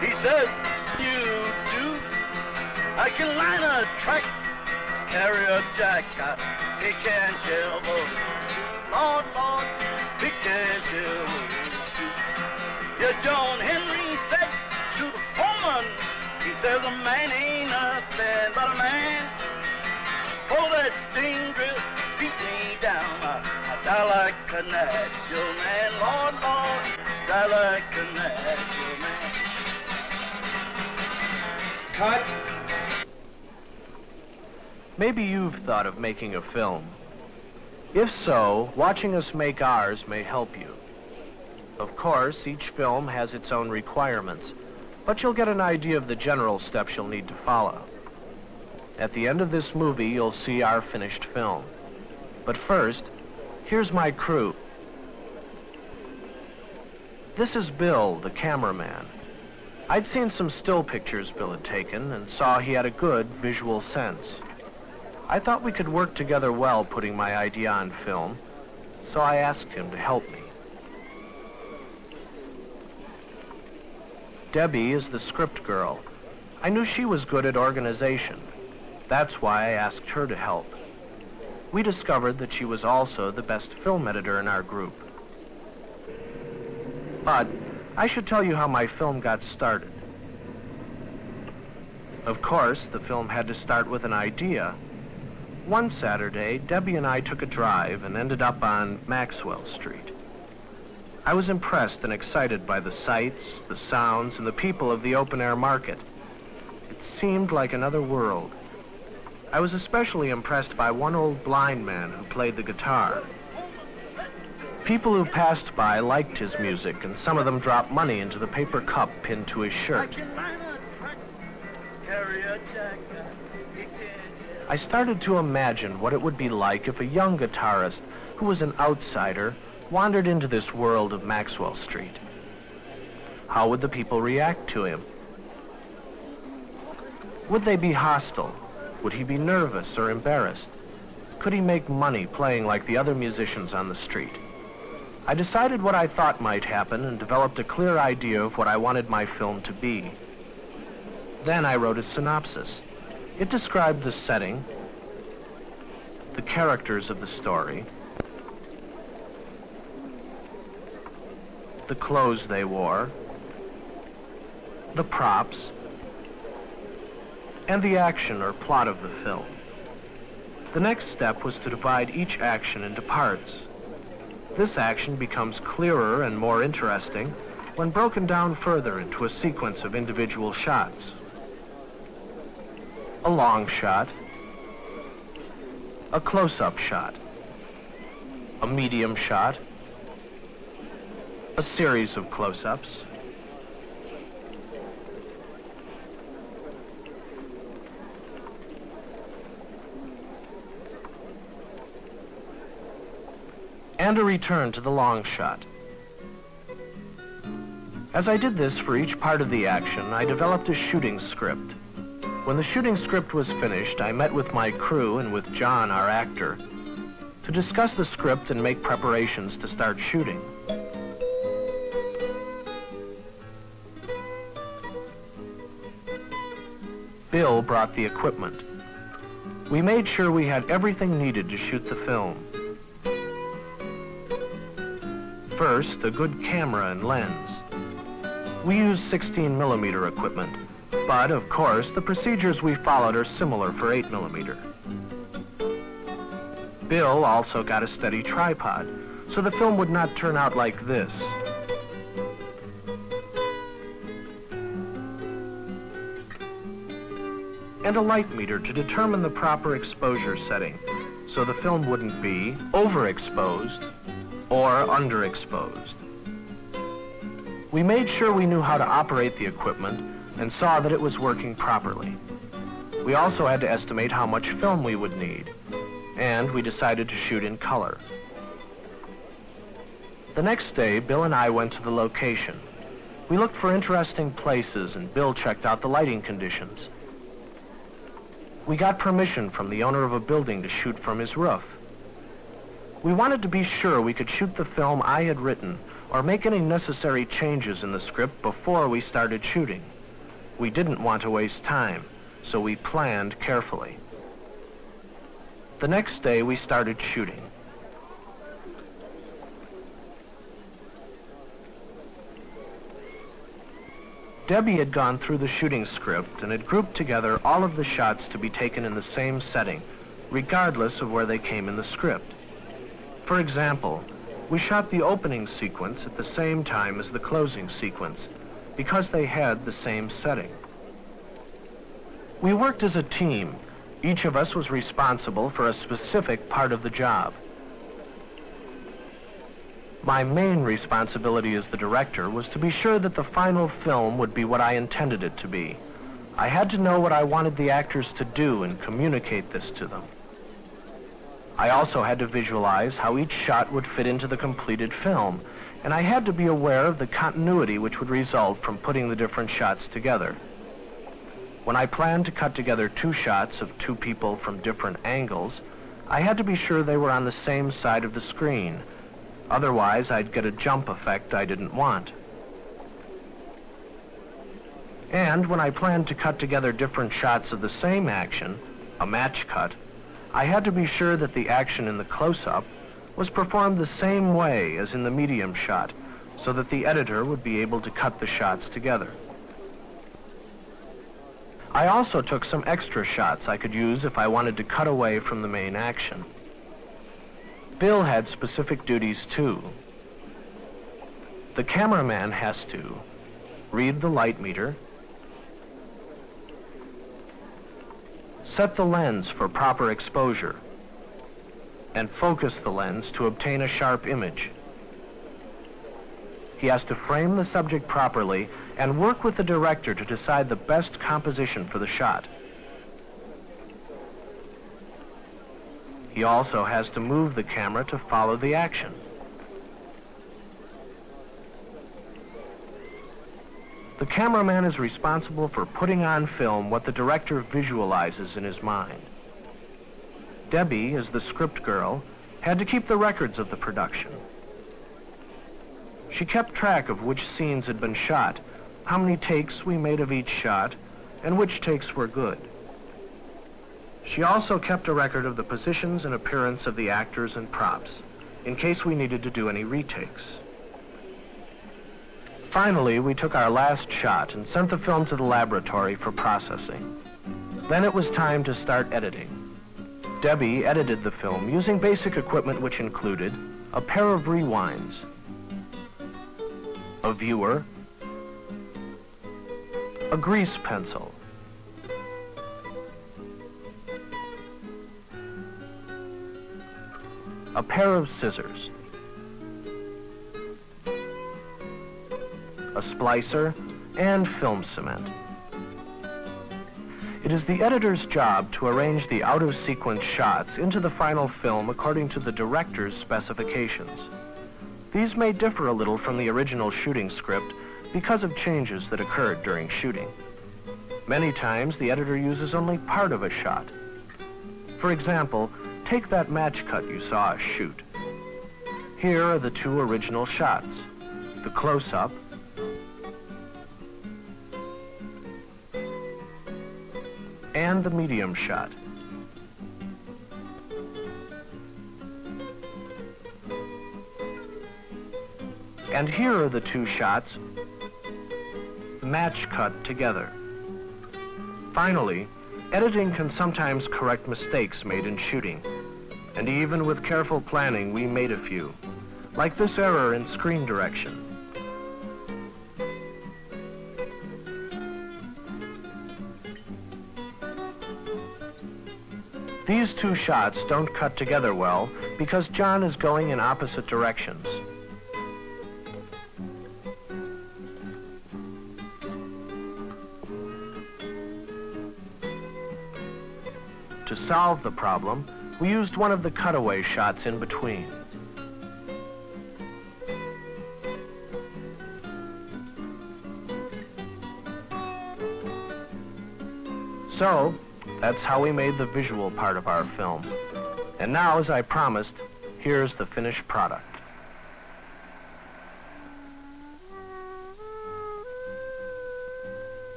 He says, you do. I can line a track, carry a jack. He can't tell what Lord, Lord, he can't tell what Yeah, John Henry said to the foreman, he says a man ain't nothing but a man. Oh, that sting drill beat me down. I die like a natural man. Lord, Lord, die like a natural man. Cut. Maybe you've thought of making a film. If so, watching us make ours may help you. Of course, each film has its own requirements, but you'll get an idea of the general steps you'll need to follow. At the end of this movie, you'll see our finished film. But first, here's my crew. This is Bill, the cameraman. I'd seen some still pictures Bill had taken and saw he had a good visual sense. I thought we could work together well putting my idea on film, so I asked him to help me. Debbie is the script girl. I knew she was good at organization. That's why I asked her to help. We discovered that she was also the best film editor in our group. But I should tell you how my film got started. Of course, the film had to start with an idea. One Saturday, Debbie and I took a drive and ended up on Maxwell Street. I was impressed and excited by the sights, the sounds, and the people of the open-air market. It seemed like another world. I was especially impressed by one old blind man who played the guitar. People who passed by liked his music, and some of them dropped money into the paper cup pinned to his shirt. I started to imagine what it would be like if a young guitarist who was an outsider wandered into this world of Maxwell Street. How would the people react to him? Would they be hostile? Would he be nervous or embarrassed? Could he make money playing like the other musicians on the street? I decided what I thought might happen and developed a clear idea of what I wanted my film to be. Then I wrote a synopsis. It described the setting, the characters of the story, the clothes they wore, the props, and the action or plot of the film. The next step was to divide each action into parts. This action becomes clearer and more interesting when broken down further into a sequence of individual shots. A long shot, a close-up shot, a medium shot, a series of close-ups, and a return to the long shot. As I did this for each part of the action, I developed a shooting script. When the shooting script was finished, I met with my crew and with John, our actor, to discuss the script and make preparations to start shooting. Bill brought the equipment. We made sure we had everything needed to shoot the film. First, a good camera and lens. We used 16mm equipment, but of course, the procedures we followed are similar for 8mm. Bill also got a steady tripod, so the film would not turn out like this. And a light meter to determine the proper exposure setting, so the film wouldn't be overexposed or underexposed. We made sure we knew how to operate the equipment and saw that it was working properly. We also had to estimate how much film we would need, and we decided to shoot in color. The next day, Bill and I went to the location. We looked for interesting places, and Bill checked out the lighting conditions. We got permission from the owner of a building to shoot from his roof. We wanted to be sure we could shoot the film I had written or make any necessary changes in the script before we started shooting. We didn't want to waste time, so we planned carefully. The next day, we started shooting. Debbie had gone through the shooting script and had grouped together all of the shots to be taken in the same setting, regardless of where they came in the script. For example, we shot the opening sequence at the same time as the closing sequence, because they had the same setting. We worked as a team. Each of us was responsible for a specific part of the job. My main responsibility as the director was to be sure that the final film would be what I intended it to be. I had to know what I wanted the actors to do and communicate this to them. I also had to visualize how each shot would fit into the completed film, and I had to be aware of the continuity which would result from putting the different shots together. When I planned to cut together 2 shots of 2 people from different angles, I had to be sure they were on the same side of the screen. Otherwise, I'd get a jump effect I didn't want. And when I planned to cut together different shots of the same action, a match cut, I had to be sure that the action in the close-up was performed the same way as in the medium shot, so that the editor would be able to cut the shots together. I also took some extra shots I could use if I wanted to cut away from the main action. Bill had specific duties too. The cameraman has to read the light meter, set the lens for proper exposure, and focus the lens to obtain a sharp image. He has to frame the subject properly and work with the director to decide the best composition for the shot. He also has to move the camera to follow the action. The cameraman is responsible for putting on film what the director visualizes in his mind. Debbie, as the script girl, had to keep the records of the production. She kept track of which scenes had been shot, how many takes we made of each shot, and which takes were good. She also kept a record of the positions and appearance of the actors and props, in case we needed to do any retakes. Finally, we took our last shot and sent the film to the laboratory for processing. Then it was time to start editing. Debbie edited the film using basic equipment which included a pair of rewinds, a viewer, a grease pencil, a pair of scissors, a splicer, and film cement. It is the editor's job to arrange the out-of-sequence shots into the final film according to the director's specifications. These may differ a little from the original shooting script because of changes that occurred during shooting. Many times, the editor uses only part of a shot. For example, take that match cut you saw us shoot. Here are the 2 original shots, the close-up and the medium shot. And here are the 2 shots match cut together. Finally, editing can sometimes correct mistakes made in shooting. And even with careful planning, we made a few, like this error in screen direction. These 2 shots don't cut together well because John is going in opposite directions. To solve the problem, we used one of the cutaway shots in between. So, that's how we made the visual part of our film. And now, as I promised, here's the finished product.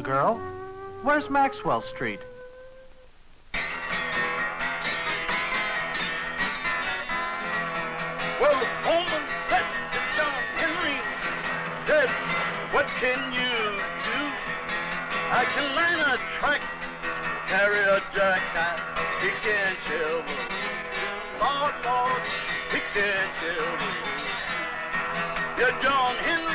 girl. Where's Maxwell Street? Well, the foreman said to John Henry, said, what can you do? I can line a track, carry a jackknife, pick and shovel. Lord, Lord, pick and shovel. Yeah, John Henry